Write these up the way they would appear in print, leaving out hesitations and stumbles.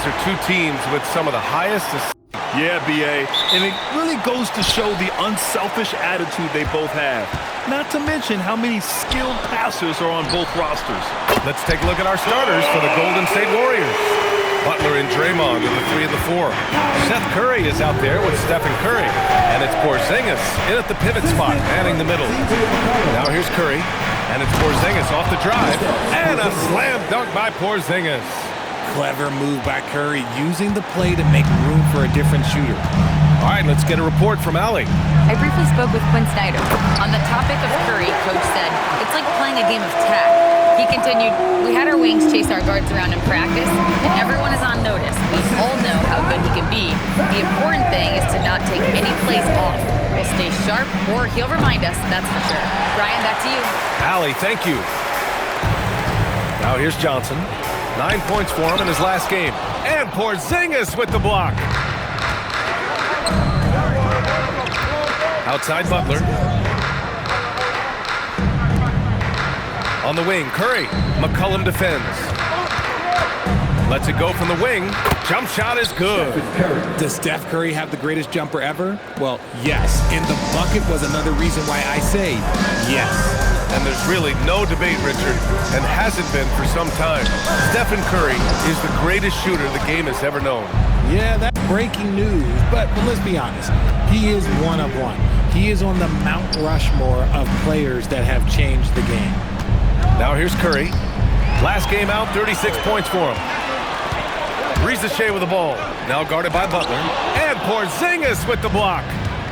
are two teams with some of the highest. Yeah, B.A., and it really goes to show the unselfish attitude they both have. Not to mention how many skilled passers are on both rosters. Let's take a look at our starters for the Golden State Warriors. Butler and Draymond are the 3 and the 4. Seth Curry is out there with Stephen Curry. And it's Porzingis in at the pivot spot, manning the middle. Now here's Curry, and it's Porzingis off the drive. And a slam dunk by Porzingis. Clever move by Curry, using the play to make room for a different shooter. All right, let's get a report from Allie. I briefly spoke with Quinn Snyder. On the topic of Curry, Coach said, it's like playing a game of tag. He continued, we had our wings chase our guards around in practice, and everyone is on notice. We all know how good he can be. The important thing is to not take any plays off. We'll stay sharp, or he'll remind us, that's for sure. Brian, back to you. Allie, thank you. Now here's Johnson. 9 points for him in his last game. And Porzingis with the block. Outside Butler. On the wing, Curry. McCollum defends. Lets it go from the wing. Jump shot is good. Does Steph Curry have the greatest jumper ever? Well, yes. And the bucket was another reason why I say yes. And there's really no debate, Richard, and hasn't been for some time. Stephen Curry is the greatest shooter the game has ever known. Yeah, that's breaking news, but let's be honest. He is one of one. He is on the Mount Rushmore of players that have changed the game. Now here's Curry. Last game out, 36 points for him. Rizachet with the ball. Now guarded by Butler. And Porzingis with the block.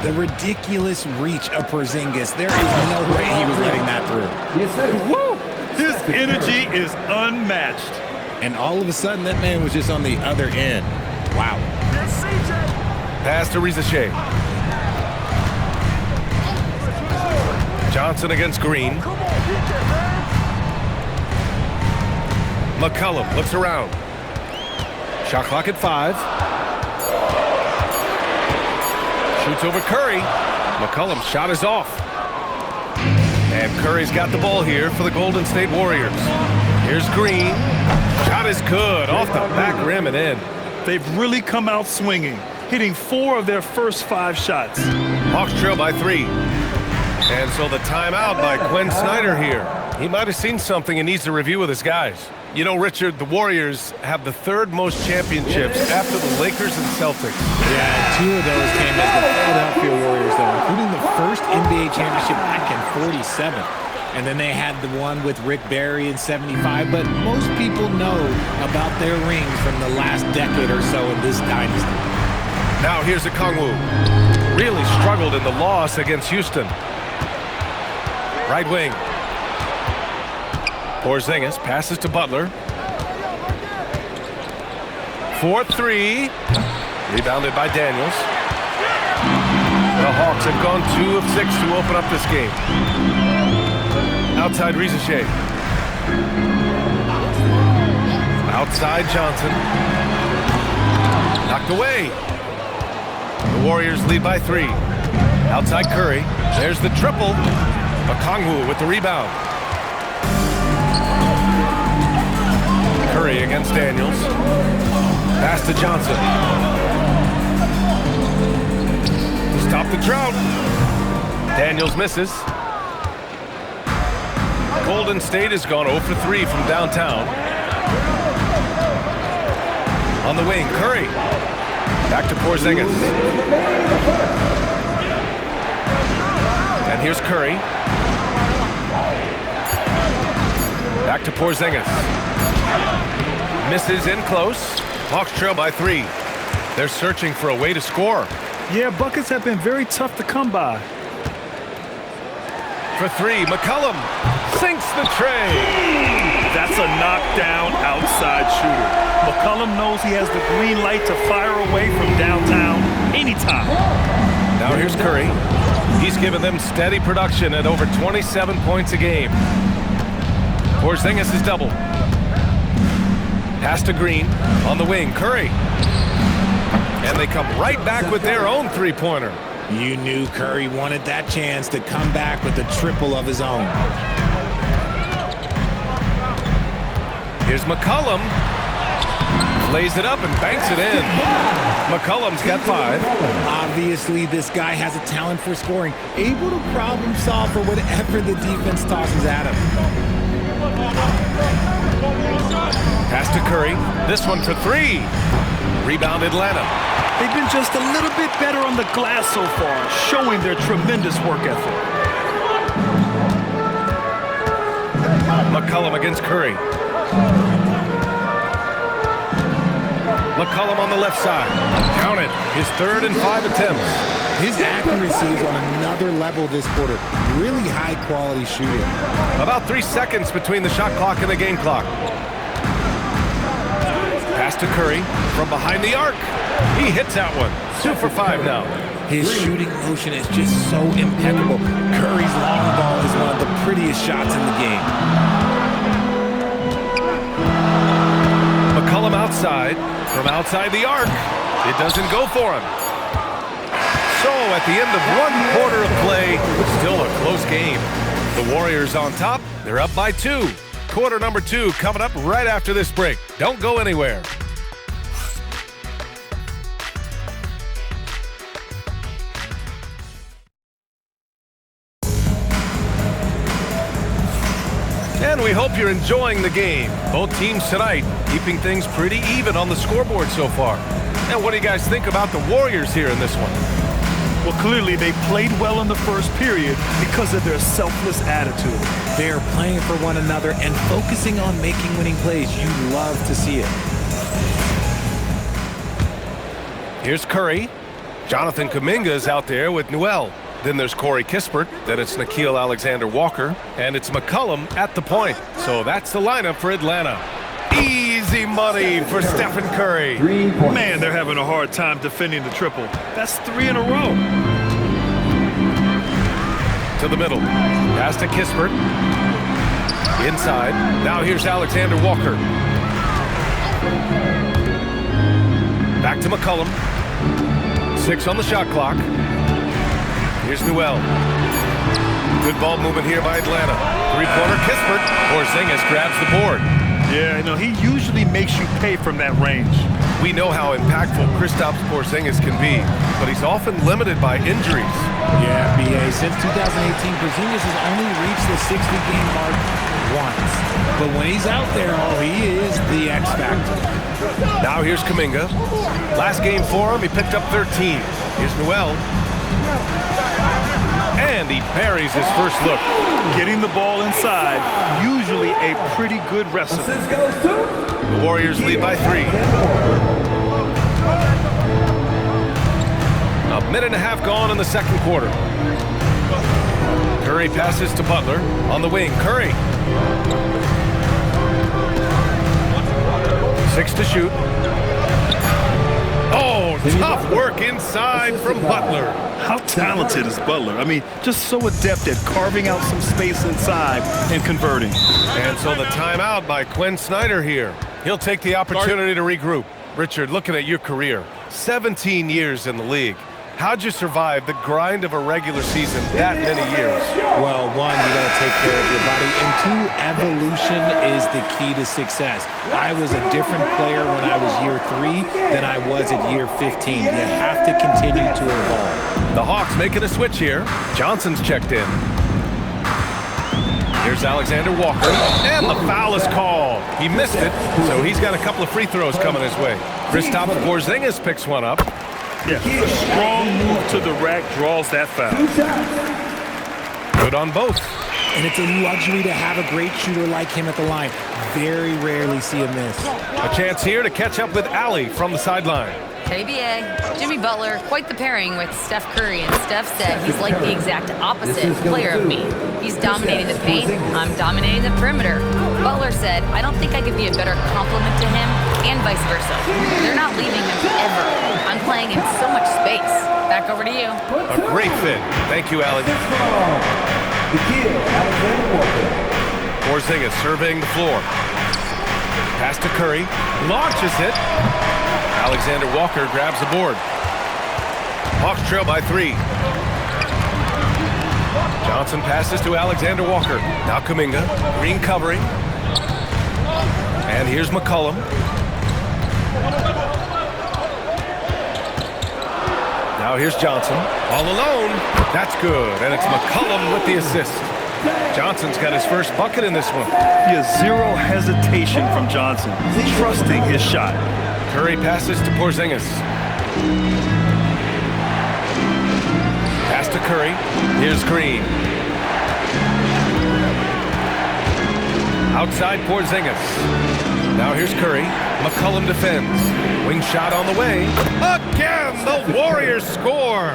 The ridiculous reach of Porzingis. There is no way he was letting that through. Woo! His energy is unmatched. And all of a sudden, that man was just on the other end. Wow. Pass to Rizachet. Johnson against Green. McCollum looks around. Shot clock at 5. Shoots over Curry. McCollum's shot is off. And Curry's got the ball here for the Golden State Warriors. Here's Green. Shot is good. Off the back rim and in. They've really come out swinging, hitting 4 of their first 5 shots. Hawks trail by 3. And so the timeout by Quinn Snyder here. He might have seen something and needs to review with his guys. You know, Richard, the Warriors have the 3rd most championships after the Lakers and Celtics. Yeah, 2 of those came as the Philadelphia Warriors, though, including the first NBA championship back in '47. And then they had the one with Rick Barry in '75. But most people know about their rings from the last decade or so in this dynasty. Now here's Okongwu. Really struggled in the loss against Houston. Right wing. Porzingis passes to Butler. 4-3. Rebounded by Daniels. The Hawks have gone 2 of 6 to open up this game. Outside Rizachet. Outside Johnson. Knocked away. The Warriors lead by 3. Outside Curry. There's the triple. Okongwu with the rebound. Curry against Daniels. Pass to Johnson. To stop the drought. Daniels misses. Golden State has gone 0 for 3 from downtown. On the wing, Curry. Back to Porzingis. And here's Curry. Back to Porzingis. Misses in close. Hawks trail by 3. They're searching for a way to score. Yeah, buckets have been very tough to come by. For 3, McCollum sinks the tray. That's a knockdown outside shooter. McCollum knows he has the green light to fire away from downtown anytime. Now here's Curry. He's given them steady production at over 27 points a game. Porzingis is double. Pass to Green on the wing. Curry. And they come right back with their own three-pointer. You knew Curry wanted that chance to come back with a triple of his own. Here's McCollum. Lays it up and banks it in. McCollum's got 5. Obviously, this guy has a talent for scoring, able to problem solve for whatever the defense tosses at him. Pass to Curry. This one for 3. Rebound Atlanta. They've been just a little bit better on the glass so far, showing their tremendous work ethic. McCollum against Curry. McCollum on the left side. Count it. His 3rd and 5 attempts. His accuracy is on another level this quarter. Really high-quality shooting. About 3 seconds between the shot clock and the game clock. Pass to Curry from behind the arc. He hits that one. 2 for 5 now. His shooting motion is just so impeccable. Curry's long ball is one of the prettiest shots in the game. McCollum outside. From outside the arc. It doesn't go for him. So at the end of 1 quarter of play, still a close game. The Warriors on top. They're up by 2. Quarter number 2 coming up right after this break. Don't go anywhere. And we hope you're enjoying the game. Both teams tonight keeping things pretty even on the scoreboard so far. And what do you guys think about the Warriors here in this one? Well, clearly they played well in the first period because of their selfless attitude. They're playing for one another and focusing on making winning plays. You love to see it. Here's Curry. Jonathan Kuminga is out there with Newell. Then there's Corey Kispert. Then it's Nickeil Alexander-Walker. And it's McCollum at the point. So that's the lineup for Atlanta. Easy money for Stephen Curry. Man, they're having a hard time defending the triple. That's 3 in a row. To the middle. Pass to Kispert. Inside. Now here's Alexander-Walker. Back to McCollum. 6 on the shot clock. Here's Newell. Good ball movement here by Atlanta. 3-pointer Kispert. Porzingis grabs the board. Yeah, he usually makes you pay from that range. We know how impactful Kristaps Porzingis can be, but he's often limited by injuries. Yeah, BA. Since 2018, Porzingis has only reached the 60-game mark once. But when he's out there, he is the X factor. Now here's Kuminga. Last game for him, he picked up 13. Here's Newell. And he buries his first look. Getting the ball inside, usually a pretty good recipe. The Warriors lead by 3. A minute and a half gone in the second quarter. Curry passes to Butler on the wing. Curry. 6 to shoot. Oh, tough work inside from Butler. How talented is Butler? I mean, just so adept at carving out some space inside and converting. And so the timeout by Quinn Snyder here. He'll take the opportunity to regroup. Richard, looking at your career, 17 years in the league. How'd you survive the grind of a regular season that many years? Well, 1, you got to take care of your body, and 2, evolution is the key to success. I was a different player when I was year 3 than I was at year 15. You have to continue to evolve. The Hawks making a switch here. Johnson's checked in. Here's Alexander-Walker, and the foul is called. He missed it, so he's got a couple of free throws coming his way. Kristaps Porzingis picks one up. Yeah, the strong move to the rack draws that foul. Good on both. And it's a luxury to have a great shooter like him at the line. Very rarely see him miss. A chance here to catch up with Allie from the sideline. KBA, Jimmy Butler, quite the pairing with Steph Curry, and Steph said he's like the exact opposite player of me. He's dominating the paint, I'm dominating the perimeter. Butler said, I don't think I could be a better complement to him, and vice versa. They're not leaving him ever. I'm playing in so much space. Back over to you. A great fit. Thank you, Allie. Porzingis surveying the floor. Pass to Curry. Launches it. Alexander-Walker grabs the board. Hawks trail by 3. Johnson passes to Alexander-Walker. Now Kuminga. Green covering. And here's McCollum. Now here's Johnson, all alone. That's good, and it's McCollum with the assist. Johnson's got his first bucket in this one. He has zero hesitation from Johnson, trusting his shot. Curry passes to Porzingis. Pass to Curry. Here's Green. Outside Porzingis. Now here's Curry. McCollum defends. Wing shot on the way. Again, the Warriors score.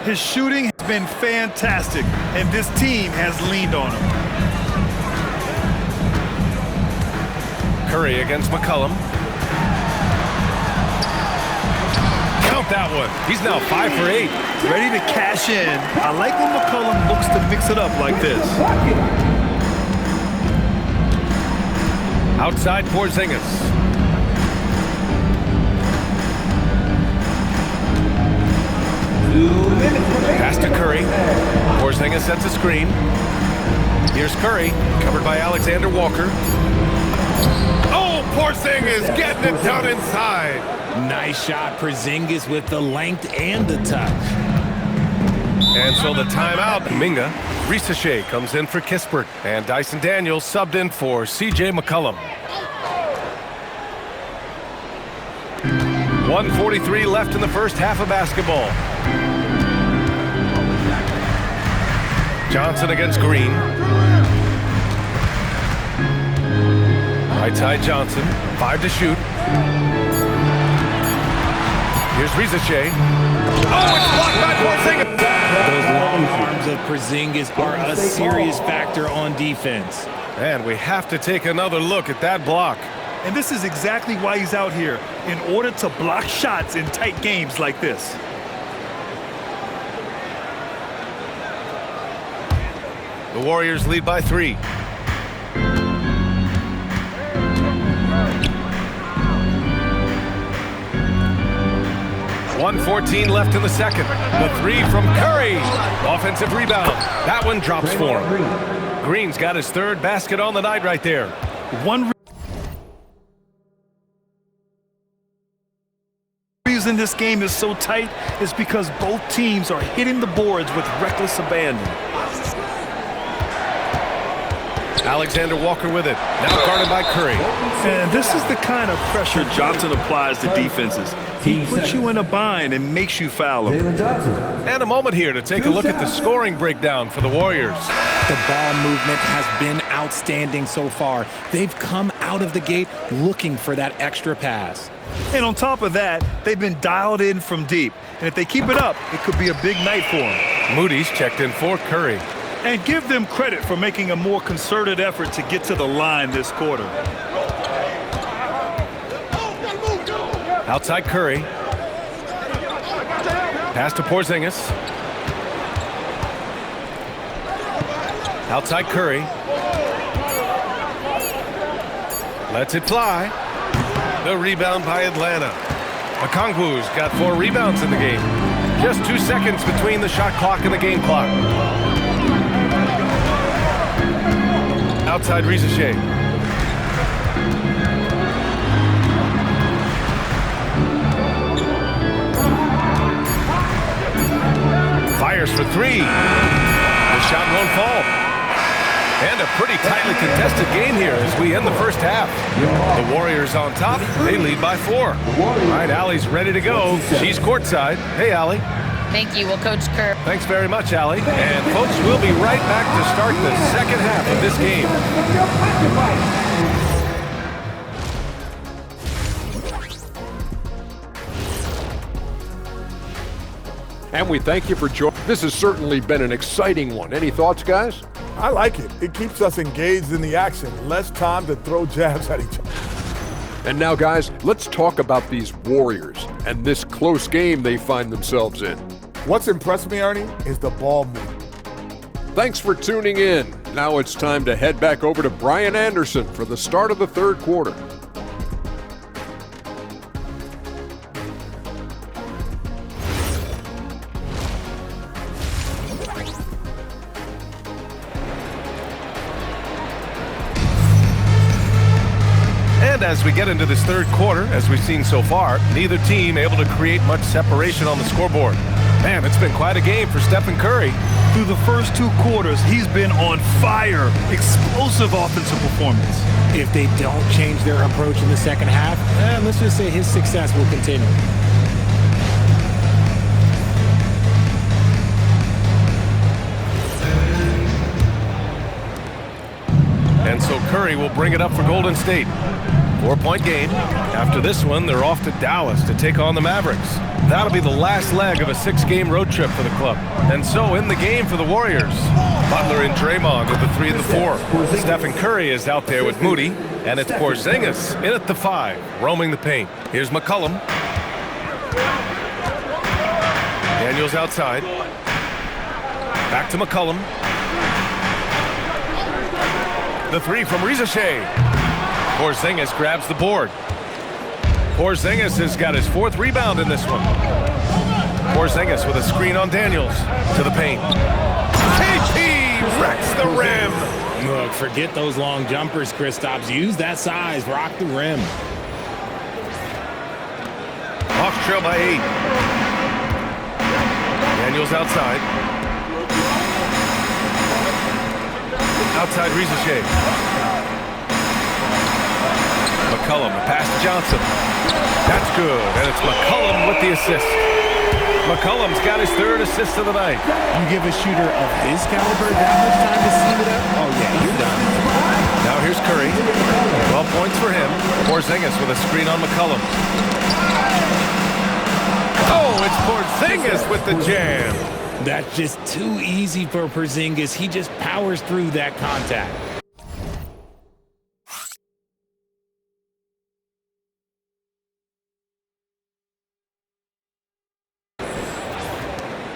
His shooting has been fantastic, and this team has leaned on him. Curry against McCollum. Count that one. He's now 5 for 8. Ready to cash in. I like when McCollum looks to mix it up like this. Outside Porzingis. Pass to Curry. Porzingis sets a screen. Here's Curry, covered by Alexander Walker. Oh, Porzingis getting it done inside. Nice shot, Porzingis with the length and the touch. And so the timeout, Myynbaa. Risache comes in for Kispert, and Dyson Daniels subbed in for C.J. McCollum. 1:43 left in the first half of basketball. Johnson against Green. Right side Johnson, 5 to shoot. Here's Risache. Oh, it's blocked by Porzingis. Those long arms of Porzingis are a serious factor on defense. And we have to take another look at that block. And this is exactly why he's out here, in order to block shots in tight games like this. The Warriors lead by 3. .114 left in the second. The 3 from Curry. Offensive rebound. That one drops for him. Green's got his third basket on the night right there. One reason this game is so tight is because both teams are hitting the boards with reckless abandon. Alexander Walker with it. Now guarded by Curry. And this is the kind of pressure Johnson applies to defenses. He puts you in a bind and makes you foul him. And a moment here to take a look at the scoring breakdown for the Warriors. The ball movement has been outstanding so far. They've come out of the gate looking for that extra pass. And on top of that, they've been dialed in from deep. And if they keep it up, it could be a big night for them. Moody's checked in for Curry. And give them credit for making a more concerted effort to get to the line this quarter. Outside Curry. Pass to Porzingis. Outside Curry. Lets it fly. The rebound by Atlanta. Okongwu's got 4 rebounds in the game. Just 2 seconds between the shot clock and the game clock. Outside Risache. Fires for 3. The shot won't fall. And a pretty tightly contested game here as we end the first half. The Warriors on top. They lead by 4. All right, Allie's ready to go. She's courtside. Hey, Allie. Thank you. Well, Coach Kerr. Thanks very much, Allie. And folks, we'll be right back to start the second half of this game. And we thank you for joining. This has certainly been an exciting one. Any thoughts, guys? I like it. It keeps us engaged in the action. Less time to throw jabs at each other. And now, guys, let's talk about these Warriors and this close game they find themselves in. What's impressed me, Ernie, is the ball movement. Thanks for tuning in. Now it's time to head back over to Brian Anderson for the start of the third quarter. And as we get into this third quarter, as we've seen so far, neither team able to create much separation on the scoreboard. Man, it's been quite a game for Stephen Curry. Through the first 2 quarters, he's been on fire. Explosive offensive performance. If they don't change their approach in the second half, let's just say his success will continue. And so Curry will bring it up for Golden State. 4-point game. After this one, they're off to Dallas to take on the Mavericks. That'll be the last leg of a 6-game road trip for the club. And so in the game for the Warriors, Butler and Draymond with the 3 and the 4. Stephen Curry is out there with Moody, and it's Porzingis in at the 5, roaming the paint. Here's McCollum. Daniels outside. Back to McCollum. The 3 from Rizashea. Porzingis grabs the board. Porzingis has got his 4th rebound in this one. Porzingis with a screen on Daniels to the paint. KP wrecks the rim. Look, forget those long jumpers, Kristaps. Use that size. Rock the rim. Hawks trail by 8. Daniels outside. Outside Rizashea. McCollum, a pass to Johnson. That's good, and it's McCollum with the assist. McCollum's got his 3rd assist of the night. You give a shooter of his caliber that much time to steam it up? Oh, yeah, you're done. Now here's Curry. 12 points for him. Porzingis with a screen on McCollum. Oh, it's Porzingis with the jam. That's just too easy for Porzingis. He just powers through that contact.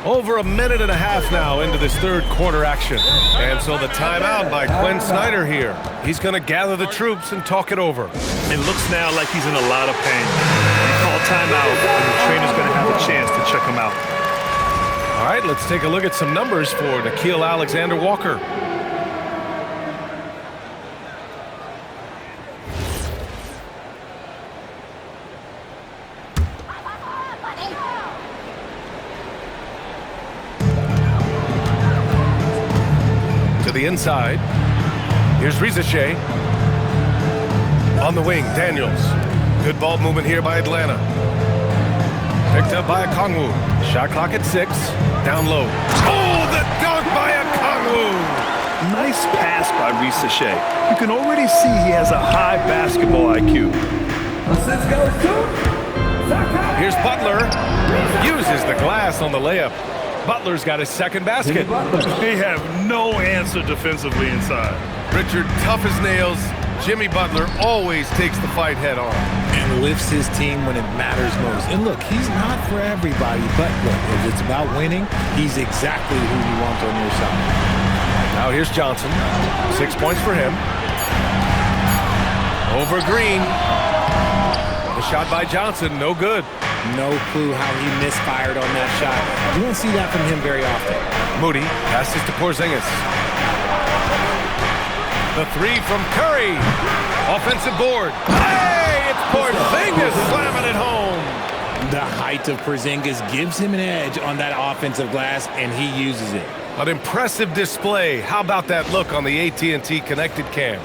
Over a minute and a half now into this third quarter action. And so the timeout by Quinn Snyder here. He's going to gather the troops and talk it over. It looks now like he's in a lot of pain. Call timeout, and the trainer's going to have a chance to check him out. All right, let's take a look at some numbers for Nickeil Alexander-Walker. To the inside. Here's Rizashea. On the wing, Daniels. Good ball movement here by Atlanta. Picked up by Okongwu. Shot clock at 6. Down low. Oh, the dunk by Okongwu! Nice pass by Rizashea. You can already see he has a high basketball IQ. Here's Butler. Uses the glass on the layup. Butler's got his 2nd basket. They have no answer defensively inside. Richard, tough as nails. Jimmy Butler always takes the fight head on. And lifts his team when it matters most. And look, he's not for everybody, but look, if it's about winning, he's exactly who you want on your side. Now here's Johnson. 6 points for him. Over Green. The shot by Johnson, no good. No clue how he misfired on that shot. You don't see that from him very often. Moody passes to Porzingis. The 3 from Curry. Offensive board. Hey, it's Porzingis slamming it home. The height of Porzingis gives him an edge on that offensive glass, and he uses it. An impressive display. How about that look on the AT&T connected cam?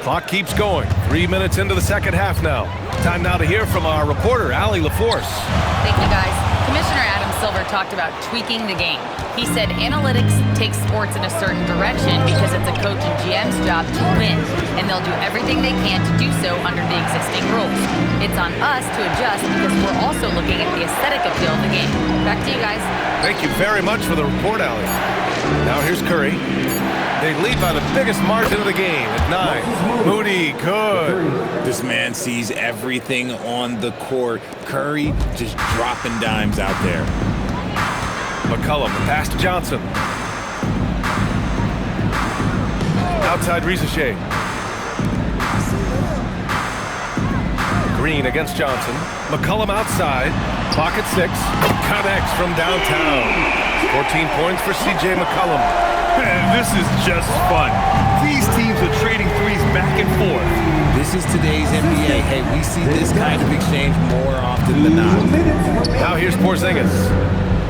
Clock keeps going. 3 minutes into the second half now. Time now to hear from our reporter, Allie LaForce. Thank you, guys. Commissioner Adam Silver talked about tweaking the game. He said analytics takes sports in a certain direction because it's a coach and GM's job to win, and they'll do everything they can to do so under the existing rules. It's on us to adjust because we're also looking at the aesthetic appeal of the game. Back to you guys. Thank you very much for the report, Allie. Now here's Curry. They lead by the biggest margin of the game at 9. Moody, good. This man sees everything on the court. Curry just dropping dimes out there. McCollum, the pass to Johnson. Outside Rizashea. Green against Johnson. McCollum outside. Clock at 6. Connects from downtown. 14 points for C.J. McCollum. Man, this is just fun. These teams are trading threes back and forth. today's NBA. Hey, we see this kind of exchange more often than not. Now here's Porzingis.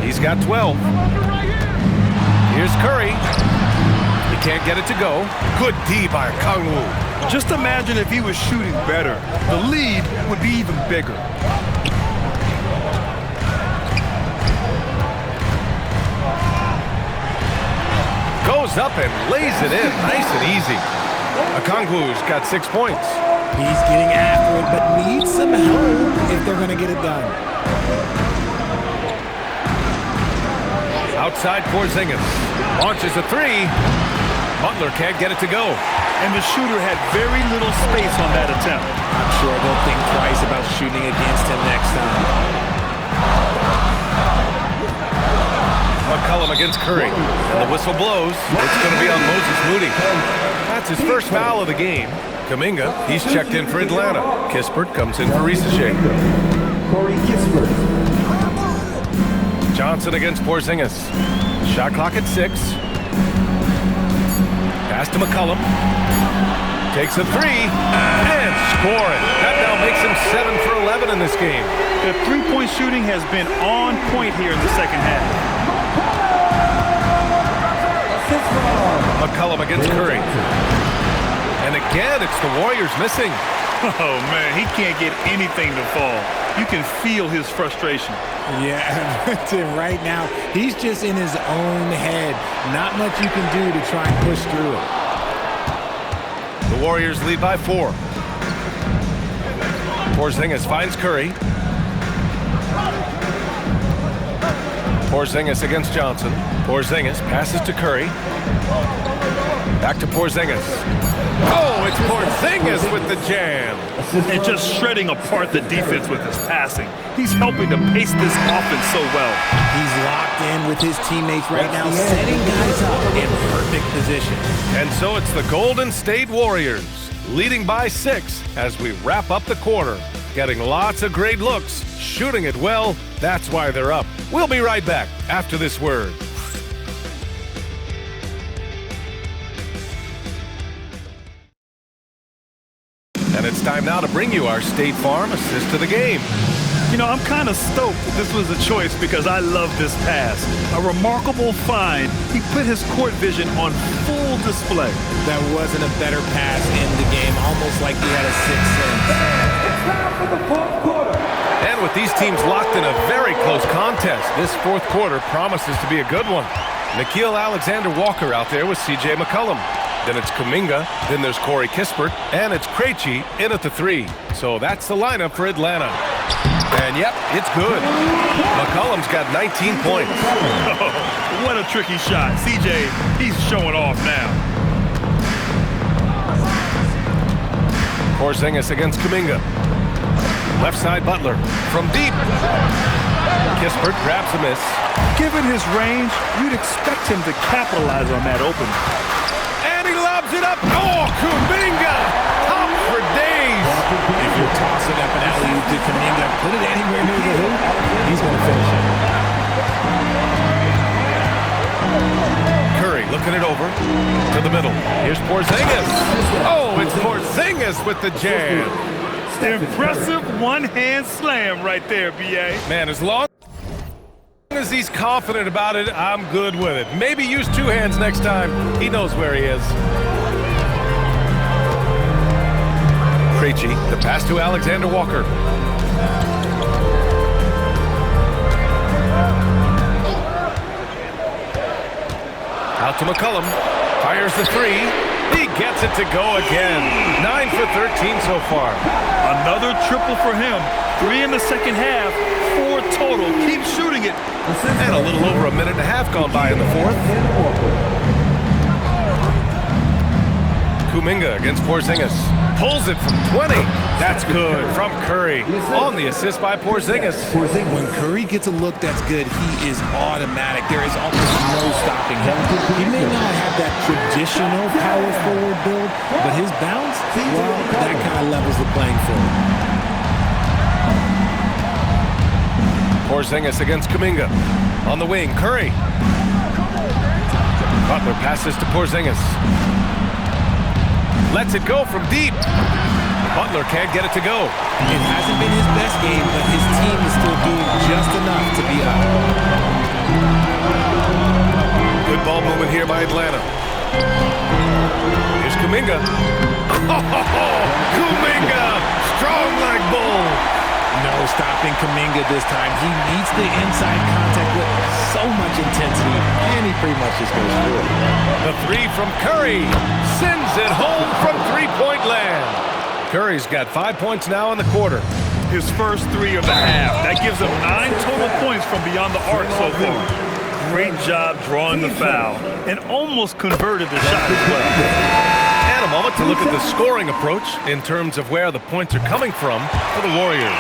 He's got 12. Here's Curry. He can't get it to go. Good D by Kangwoo. Just imagine if he was shooting better. The lead would be even bigger. Goes up and lays it in. Nice and easy. Okongwu's got 6 points. He's getting after it, but needs some help if they're going to get it done. Outside Porzingis. Launches a three. Butler can't get it to go. And the shooter had very little space on that attempt. I'm sure they'll think twice about shooting against him next time. McCollum against Curry. And the whistle blows. It's going to be on Moses Moody. That's his first foul of the game. Kuminga, he's checked in for Atlanta. Kispert comes in for Risacher. Johnson against Porzingis. Shot clock at 6. Pass to McCollum. Takes a three and scoring. That now makes him 7 for 11 in this game. The three-point shooting has been on point here in the second half. McCollum against Curry. And again, it's the Warriors missing. Oh, man, he can't get anything to fall. You can feel his frustration. Yeah, right now, he's just in his own head. Not much you can do to try and push through it. The Warriors lead by 4. Porzingis finds Curry. Porzingis against Johnson. Porzingis passes to Curry. Back to Porzingis. Oh, it's Porzingis with the jam. And just shredding apart the defense with his passing. He's helping to pace this offense so well. He's locked in with his teammates right now, setting guys up in perfect position. And so it's the Golden State Warriors leading by 6 as we wrap up the quarter. Getting lots of great looks, shooting it well. That's why they're up. We'll be right back after this word. And it's time now to bring you our State Farm assist to the game. You know, I'm kind of stoked this was a choice because I love this pass. A remarkable find. He put his court vision on full display. That wasn't a better pass in the game, almost like he had a sixth sense. It's time for the fourth quarter. And with these teams locked in a very close contest, this fourth quarter promises to be a good one. Nickeil Alexander-Walker out there with C.J. McCollum. Then it's Kuminga, then there's Corey Kispert, and it's Krejci in at the 3. So that's the lineup for Atlanta. And yep, it's good. McCollum's got 19 points. Oh, what a tricky shot. CJ, he's showing off now. Porzingis against Kuminga. Left side Butler from deep. Kispert grabs a miss. Given his range, you'd expect him to capitalize on that opening. And he lobs it up. Oh, Kuminga! Top for days. If you're tossing up an alley-oop to Kuminga, put it anywhere near the hoop, he's going to finish it. Curry looking it over to the middle. Here's Porzingis. Oh, it's Porzingis with the jam. Impressive one-hand slam right there, B.A. Man, as long as he's confident about it, I'm good with it. Maybe use 2 hands next time. He knows where he is. Krejci, the pass to Alexander Walker. Out to McCollum. Fires the 3. He gets it to go again. 9 for 13 so far. Another triple for him. 3 in the second half, 4 total. Keep shooting it. And a little over a minute and a half gone by in the fourth. Kuminga against Porzingis. Pulls it from 20. That's good from Curry. On the assist by Porzingis. When Curry gets a look that's good, he is automatic. There is almost no stopping him. He may not have that traditional power forward build, but his bounce, well, that kind of levels the playing field. Porzingis against Kuminga. On the wing, Curry. Butler passes to Porzingis. Lets it go from deep. Butler can't get it to go. It hasn't been his best game, but his team is still doing just enough to be up. Good ball movement here by Atlanta. Here's Kuminga. Kuminga! Strong like bull. No stopping Kuminga this time. He needs the inside contact with so much intensity, and he pretty much just goes through it. The three from Curry sends it home from three-point land. Curry's got 5 points now in the quarter. His first 3 of the half. That gives him 9 total points from beyond the arc so far. Great job drawing the foul and almost converted the shot as well. And a moment to look at the scoring approach in terms of where the points are coming from for the Warriors.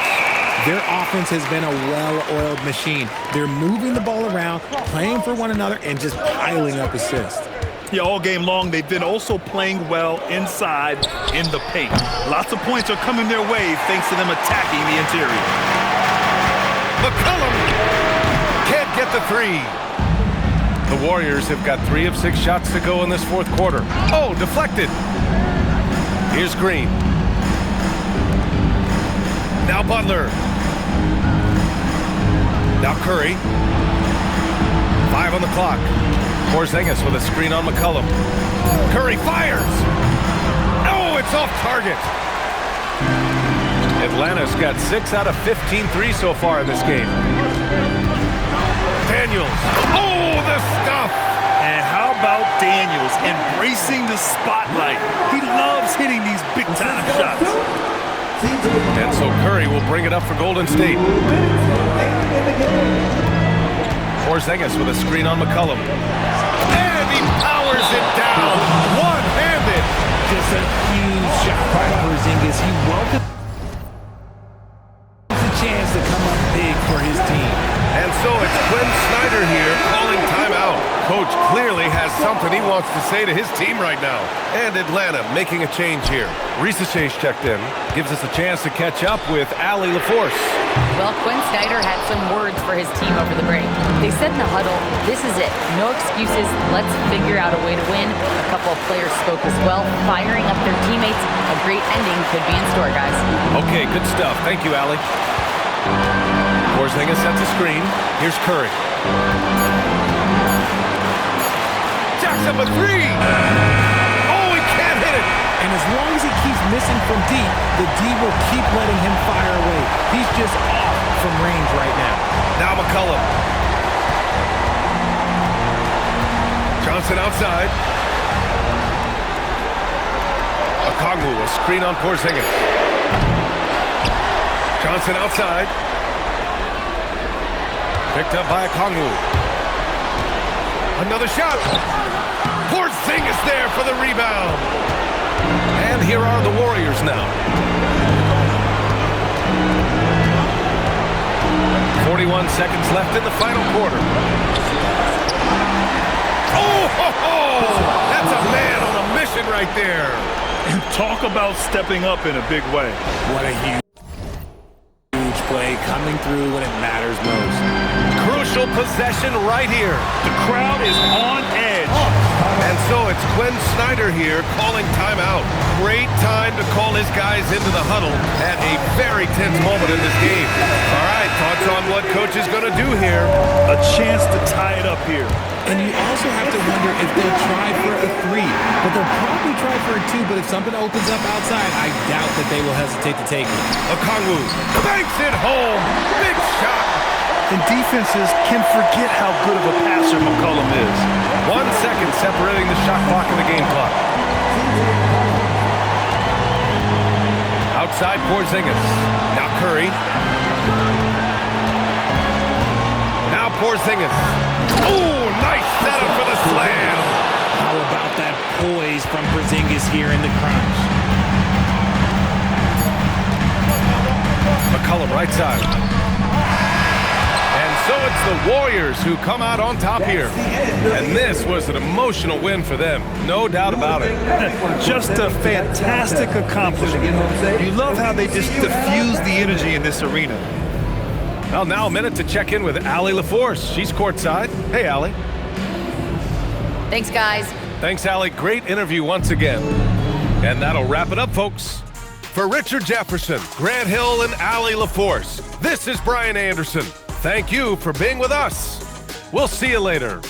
Their offense has been a well-oiled machine. They're moving the ball around, playing for one another, and just piling up assists. Yeah, all game long, they've been also playing well inside in the paint. Lots of points are coming their way thanks to them attacking the interior. McCollum can't get the three. The Warriors have got 3 of 6 shots to go in this fourth quarter. Oh, deflected. Here's Green. Now Butler. Now Curry. 5 on the clock. Porzingis with a screen on McCollum. Curry fires. Oh, it's off target. Atlanta's got 6 out of 15 threes so far in this game. Daniels. Oh, the stuff. And how about Daniels embracing the spotlight? He loves hitting these big-time shots. And so Curry will bring it up for Golden State. Porzingis with a screen on McCollum. And he powers it down. One-handed. Just a huge shot by Porzingis. He welcomes the chance to come up big for his team. And so it's Quinn Snyder here calling timeout. Coach clearly has something he wants to say to his team right now. And Atlanta making a change here. Reese Chase checked in. Gives us a chance to catch up with Allie LaForce. Well, Quinn Snyder had some words for his team over the break. They said in the huddle, this is it. No excuses. Let's figure out a way to win. A couple of players spoke as well, firing up their teammates. A great ending could be in store, guys. Okay, good stuff. Thank you, Allie. Porzingis sets a screen. Here's Curry. Jacks up a three. Oh, he can't hit it. And as long as he keeps missing from deep, the D will keep letting him fire away. He's just off from range right now. Now McCollum. Johnson outside. Okongwu, a screen on Porzingis. Johnson outside. Picked up by Okongwu. Another shot. Porzingis there for the rebound. And here are the Warriors now. 41 seconds left in the final quarter. Oh, ho, ho! That's a man on a mission right there. And talk about stepping up in a big way. What a huge play coming through when it matters most. Crucial possession right here. The crowd is on edge. And so it's Quinn Snyder here calling timeout. Great time to call his guys into the huddle at a very tense moment in this game. All right, thoughts on what coach is going to do here? A chance to tie it up here. And you also have to wonder if they'll try for a three. But they'll probably try for a two, but if something opens up outside, I doubt that they will hesitate to take it. Okongwu banks it home. Big shot. And defenses can forget how good of a passer McCollum is. 1 second separating the shot clock and the game clock. Outside Porzingis. Now Curry. Now Porzingis. Oh, nice setup for the slam. How about that poise from Porzingis here in the crunch? McCollum right side. And so it's the Warriors who come out on top here. And this was an emotional win for them. No doubt about it. Just a fantastic accomplishment. You love how they just diffuse the energy in this arena. Well, now a minute to check in with Allie LaForce. She's courtside. Hey, Allie. Thanks, guys. Thanks, Allie. Great interview once again. And that'll wrap it up, folks. For Richard Jefferson, Grant Hill, and Allie LaForce, this is Brian Anderson. Thank you for being with us. We'll see you later.